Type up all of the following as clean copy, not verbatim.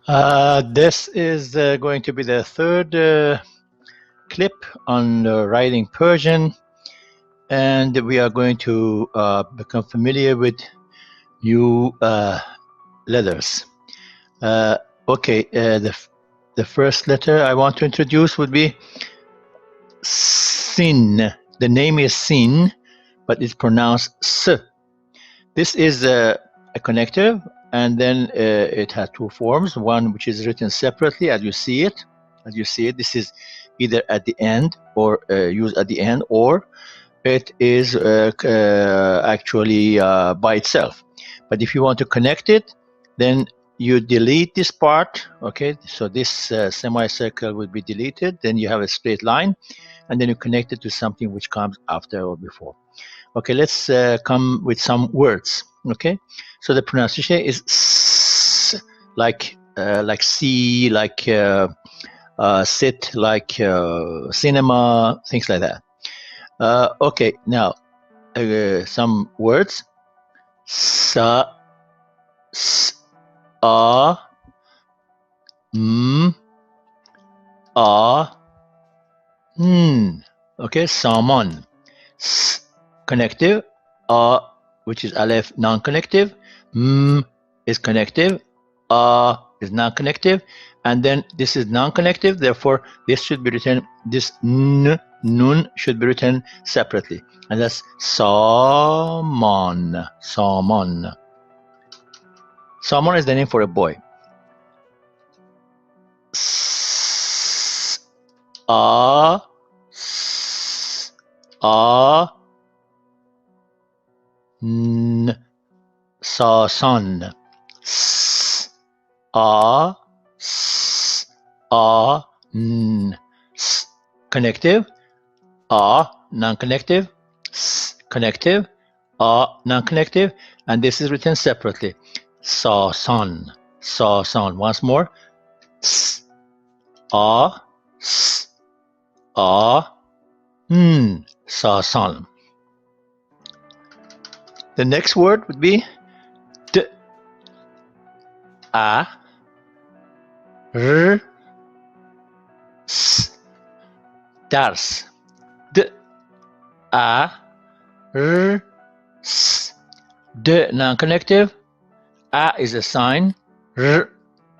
This is going to be the third clip on writing Persian, and we are going to become familiar with new letters. The first letter I want to introduce would be Sin. The name is Sin, but it's pronounced S. This is a connective, and then it has two forms. One which is written separately, as you see it. This is either at the end or used at the end, or it is actually by itself. But if you want to connect it, then you delete this part. Okay, so this semicircle will be deleted. Then you have a straight line, and then you connect it to something which comes after or before. Okay, let's come with some words. Okay, so the pronunciation is s, like see, like sit, like cinema, things like that. Okay, now some words. Sa, s, a, m, a, n. Okay, salmon. S, connective. A, which is aleph, non-connective. M is connective. A is non-connective. And then this is non-connective. Therefore, this should be written, this nun should be written separately. And that's salmon. Salmon. Salmon is the name for a boy. A, n, sa, son. S, a, n. S, connective. A, non-connective. S, connective. A, non-connective. And this is written separately. Sa, son. Sa, son. Once more. S, a, n. Sa, son. The next word would be d, a, r, s, dars. D, a, r, s. D, non-connective. A is a sign. R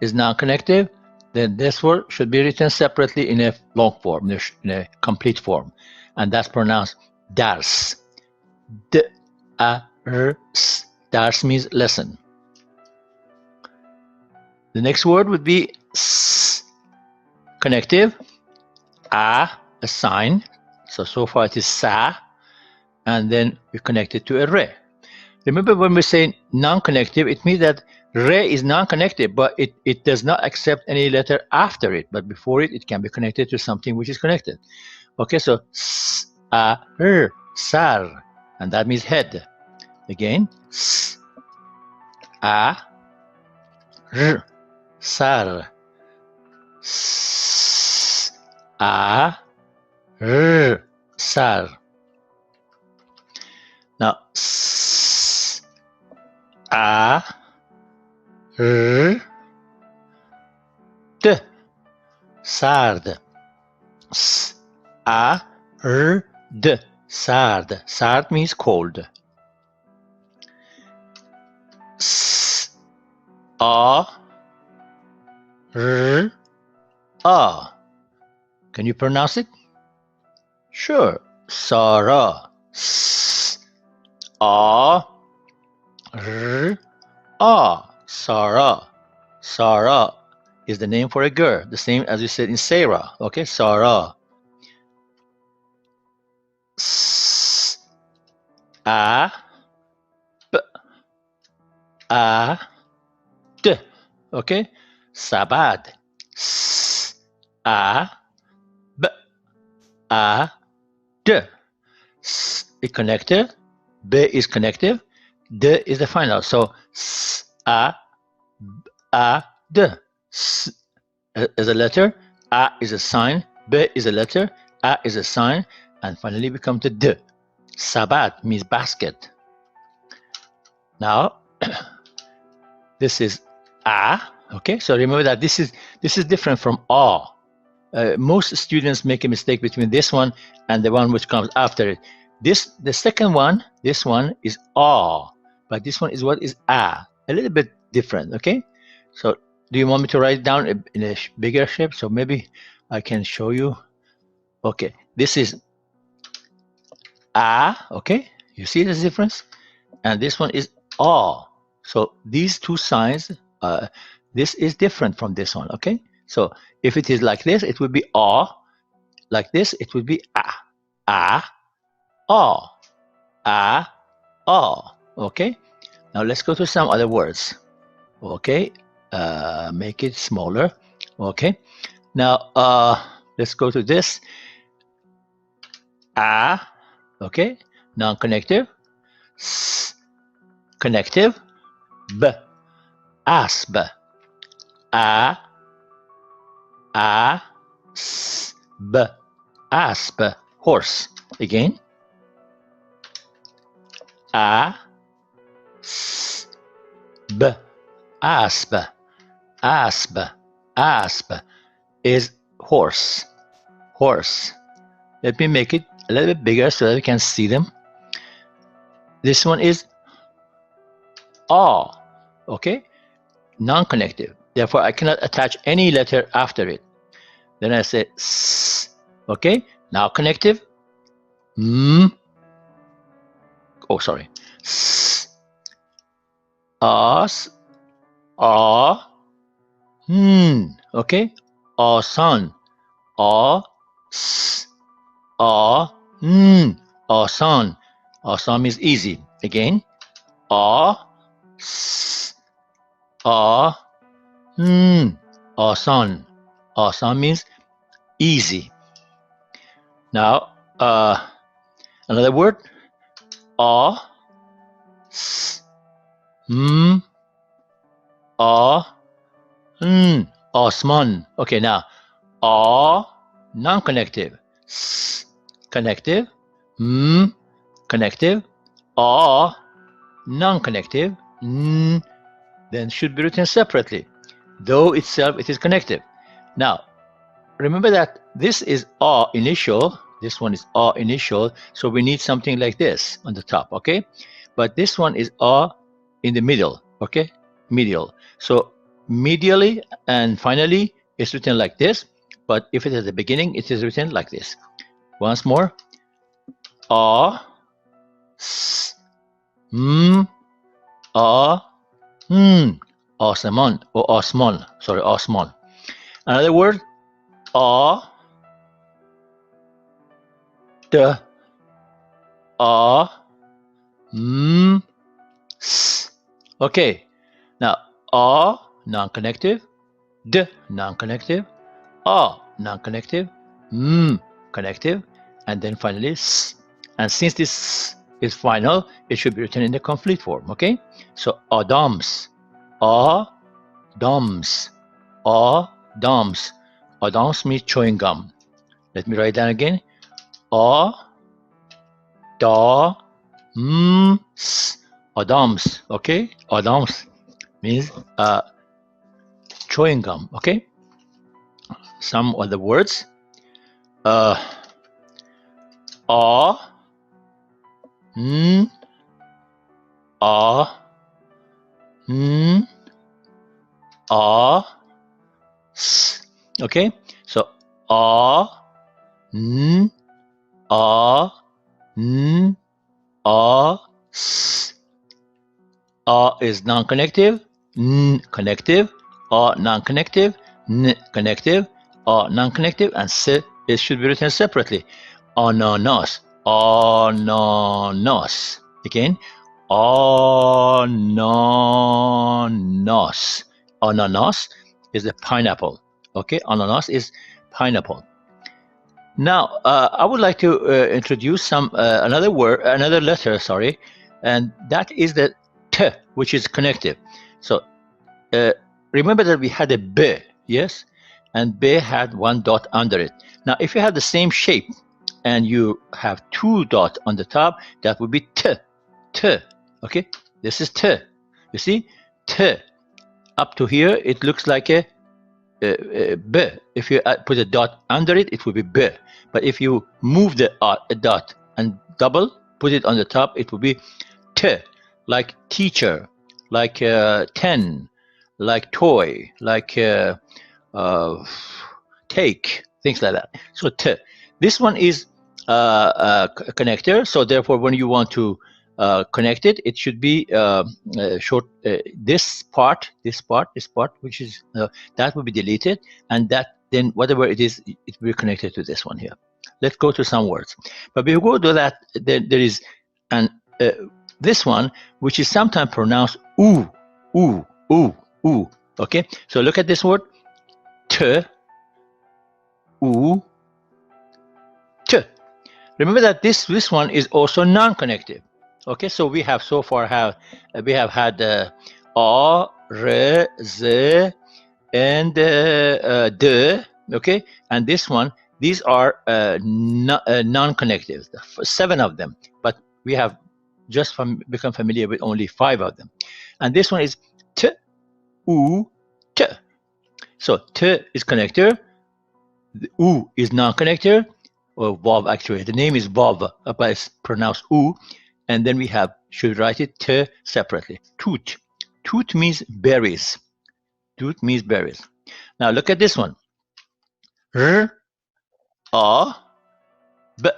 is non-connective. Then this word should be written separately in a long form, in a complete form. And that's pronounced dars. D, a, r, s. Dars means lesson. The next word would be s, connective. A sign. So far it is sa. And then we connect it to a re. Remember, when we say non-connective, it means that re is non-connective, but it does not accept any letter after it. But before it, it can be connected to something which is connected. Okay, so s, a, r, sar. And that means head. Again, s, a, r, sar. S, a, r, sar. Now, s, a, r, d, sard. S, a, r, d, sard. Sard means cold. S, a, r, a. Can you pronounce it? Sure. Sarah. S, a, r, a. Sarah. Sarah is the name for a girl, the same as we said in Sarah. Okay, Sarah. S, a, b, a, d. Okay, sabad. S, a, b, a, d. S is connective. B is connective. D is the final. So s, a, d. S is a letter. A is a sign. B is a letter. A is a sign. And finally we come to d. Sabat means basket. Now, this is a, Okay, so remember that this is different from ah. Most students make a mistake between this one and the one which comes after it. The second one, this one is ah, but this one is what is a little bit different. Okay, so do you want me to write it down in a bigger shape? So maybe I can show you. Okay, this is a. Okay, you see the difference, and this one is ah. So these two signs, this is different from this one. Okay, so if it is like this, it would be ah. Like this, it would be ah, ah, ah, ah, ah. Okay. Now let's go to some other words. Okay. Make it smaller. Okay. Now let's go to this. Ah. Okay. Non-connective. S. Connective. B. Asp. A. A. S. B. Asp. Horse. Again. A. S. B. Asp. Asp. Asp is horse. Horse. Let me make it a little bit bigger so that we can see them. This one is ah. Okay. Non-connective. Therefore, I cannot attach any letter after it. Then I say s. Okay. Now connective. M. Oh, sorry. S. As. Ah. Okay. Son. S. Son. Son means easy. Again. S. Son. Son means easy. Now, another word. S. Osman. Okay, now non-connective. S. Connective. Connective. Non-connective. Then should be written separately. Though itself it is connective. Now, remember that this is initial. This one is initial. So we need something like this on the top. Okay, but this one is in the middle. Okay, medial. So medially and finally it's written like this, but if it is at the beginning, it is written like this. Once more. S. Osman or Osman. Sorry, Osman. Another word. S. Okay. Now non-connective. D non-connective. Non-connective. Connective. And then finally s. And since this is final, it should be written in the complete form. Okay. So Adams. Adams. Adams. Adams means chewing gum. Let me write down again. Adams. Okay. Adams means chewing gum. Okay. Some other words. Okay, so s. Is non-connective. Connective. Non-connective. Connective. Non-connective. And s, it should be written separately. Ananas. Ananas. Again. Ananas. Ananas is a pineapple. Okay, ananas is pineapple. Now, I would like to introduce another word, another letter, sorry, and that is the T, which is connective. So remember that we had a B, yes, and B had one dot under it. Now, if you have the same shape and you have two dots on the top, that would be T. T. Okay, this is T. You see, T. up to here, it looks like a b. If you put a dot under it, it would be b. But if you move the dot and double, put it on the top, it would be t, like teacher, like 10, like toy, like take, things like that. So t. This one is a connector. So therefore, when you want to connect it, it should be short. This part, which is that will be deleted, and that then whatever it is, it will be connected to this one here. Let's go to some words. But before we go to that, there is an this one, which is sometimes pronounced oo, oo, oo, oo. Okay, so look at this word, t, oo, t. Remember that this one is also non-connective. Okay, so we have so far we have had a, re, z, and de. Okay, and this one, these are non-connective, 7 of them, but we have just become familiar with only 5 of them. And this one is t, oo, t. So t is connector, the oo is non-connector, or vav actually. The name is vav, but it's pronounced oo. And then we have, should write it t separately. Toot. Toot means berries. Toot means berries. Now look at this one. R, a, b,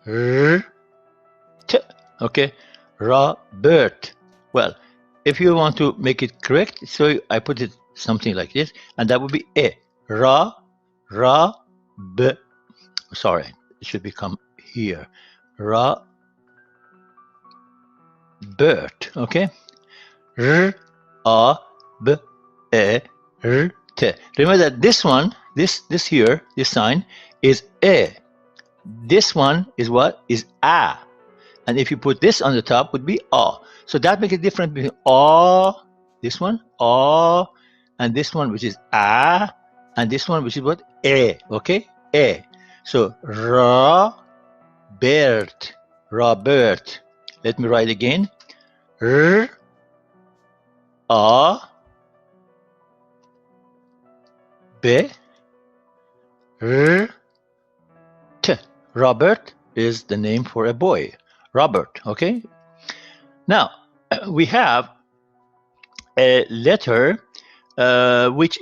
r, t. Okay, Robert. Well, if you want to make it correct, so I put it something like this, and that would be a. Ra, b. Sorry, it should become here. Ra, Bert. Okay. R, a, b, e, r, t. Remember that this one, this here, this sign is e. This one is what? Is a. And if you put this on the top, would be a. So that makes a difference between a, this one, a, and this one, which is a, and this one, which is what? E. Okay? E. So Robert. Robert. Let me write again. R, a, b, r, t. Robert is the name for a boy. Robert. Okay. Now we have a letter which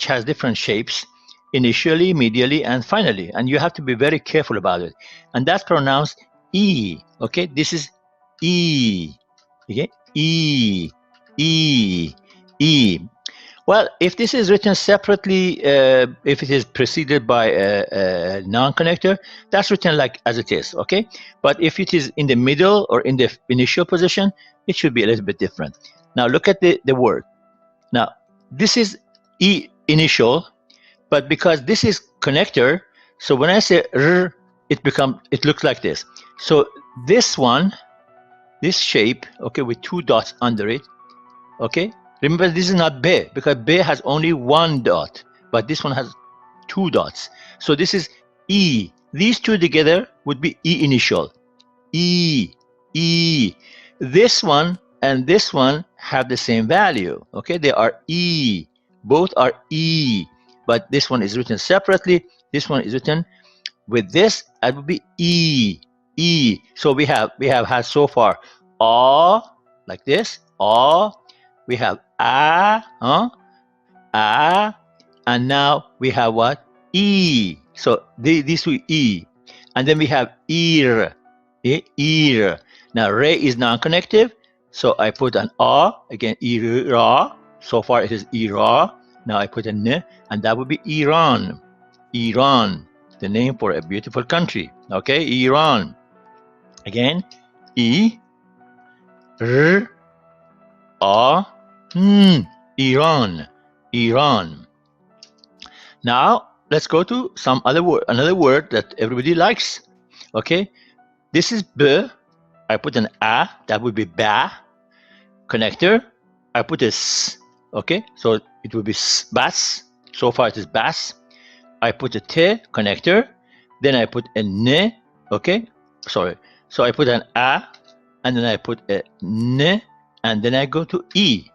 has different shapes, initially, medially, and finally, and you have to be very careful about it. And that's pronounced E. Okay, this is E. Okay, E, E, E. Well, if this is written separately, if it is preceded by a non-connector, that's written like as it is, okay? But if it is in the middle or in the initial position, it should be a little bit different. Now look at the word. Now, this is E initial, but because this is connector, so when I say R, it looks like this. So this one, this shape, okay, with 2 dots under it, okay? Remember, this is not B, because B has only 1 dot, but this one has 2 dots. So this is E. These two together would be E initial. E, E. This one and this one have the same value, okay? They are E. Both are E, but this one is written separately. This one is written with this, that would be E, E. So we have had so far A, like this, A. We have A, and now we have what? E. So these two E. And then we have ear, ear. Now re is non-connective, so I put an A, again, ira. So far it is ira. Now I put an N, and that would be Iran. Iran, the name for a beautiful country. Okay, Iran. Again, E, R, A, Iran, Iran. Now let's go to some another word that everybody likes. Okay, this is B. I put an A, that would be ba. Connector, I put a S. Okay, so it will be bass. So far it is bass. I put a T, connector. Then I put a N. Okay, sorry. So I put an A, and then I put a N, and then I go to E.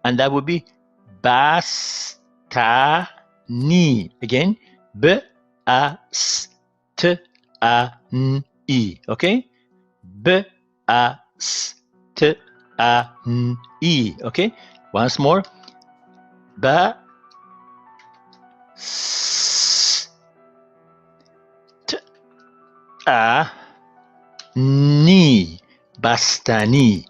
and that would be bastani. Again, b-a-s-t-a-n-i. Okay, b-a-s-t-a-n-i. Okay, once more, ba s t a ni. Bastani.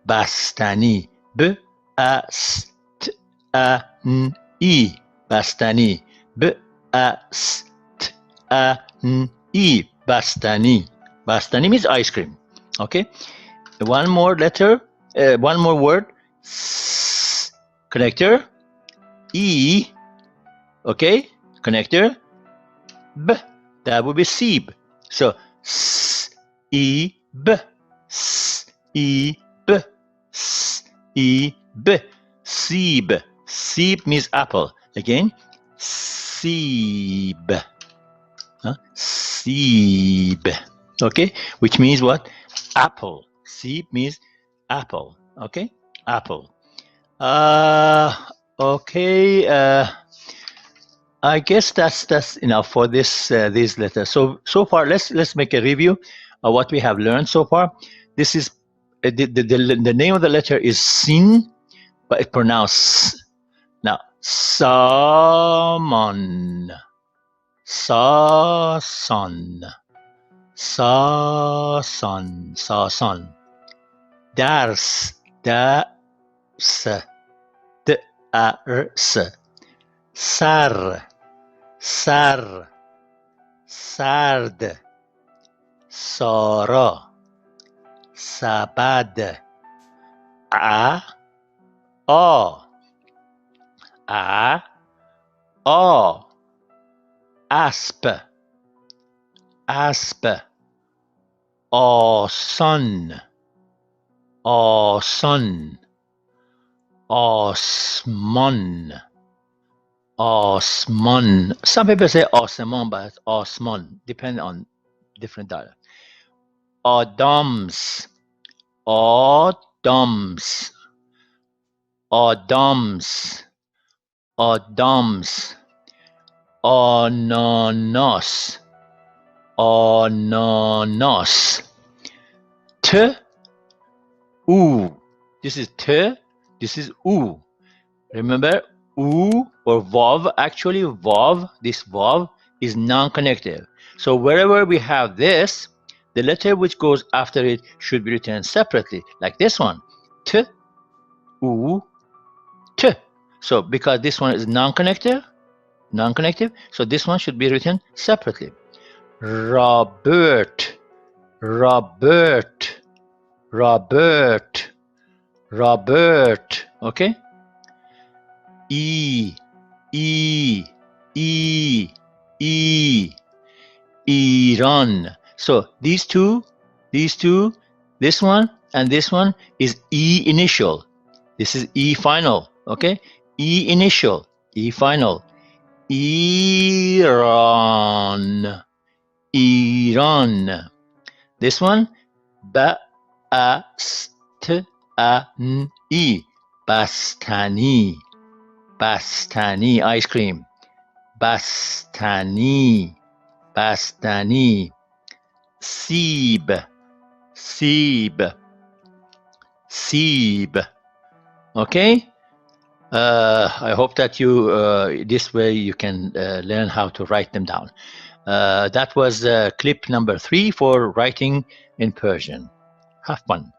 Bastani. B a s t a n i. Bastani. B a s t a n i. Bastani. Bastani means ice cream. Okay. One more letter. One more word. S, connector. E. Okay. Connector. B. That would be sieb. So s e b. S e b. S e b. Sieb. Sieb means apple. Again, sieb. Sieb. Okay, which means what? Apple. Sieb means apple. Okay, apple. Okay. I guess that's enough for this these letters. So far, let's make a review of what we have learned so far. This is the name of the letter is sin, but it's pronounced now salmon, sa-son, sa-son, sa-son. Dars, da-s, d-a-r-s. Sar, sar, sard, sara, sabad, a, asp, asp, son, son, osmon. Osman. Some people say Osman, but it's Osman, depending on different dialect. Adams. Adams. Adams. Adams. Ananas. Ananas. T. U. This is T. This is U. Remember, U or vav, actually vav, this vav is non-connective. So wherever we have this, the letter which goes after it should be written separately, like this one, T, U, T. So because this one is non-connective, so this one should be written separately. Robert, Robert, Robert, Robert, okay? E, Iran. So these two, this one and this one is E initial. This is E final, okay? E initial, E final. Iran, Iran. This one, ba-a-s-t-a-n-i, bastani. Bastani, ice cream. Bastani, bastani. Sieb, sieb, sieb. Okay? I hope that you, this way you can learn how to write them down. That was clip number 3 for writing in Persian. Have fun.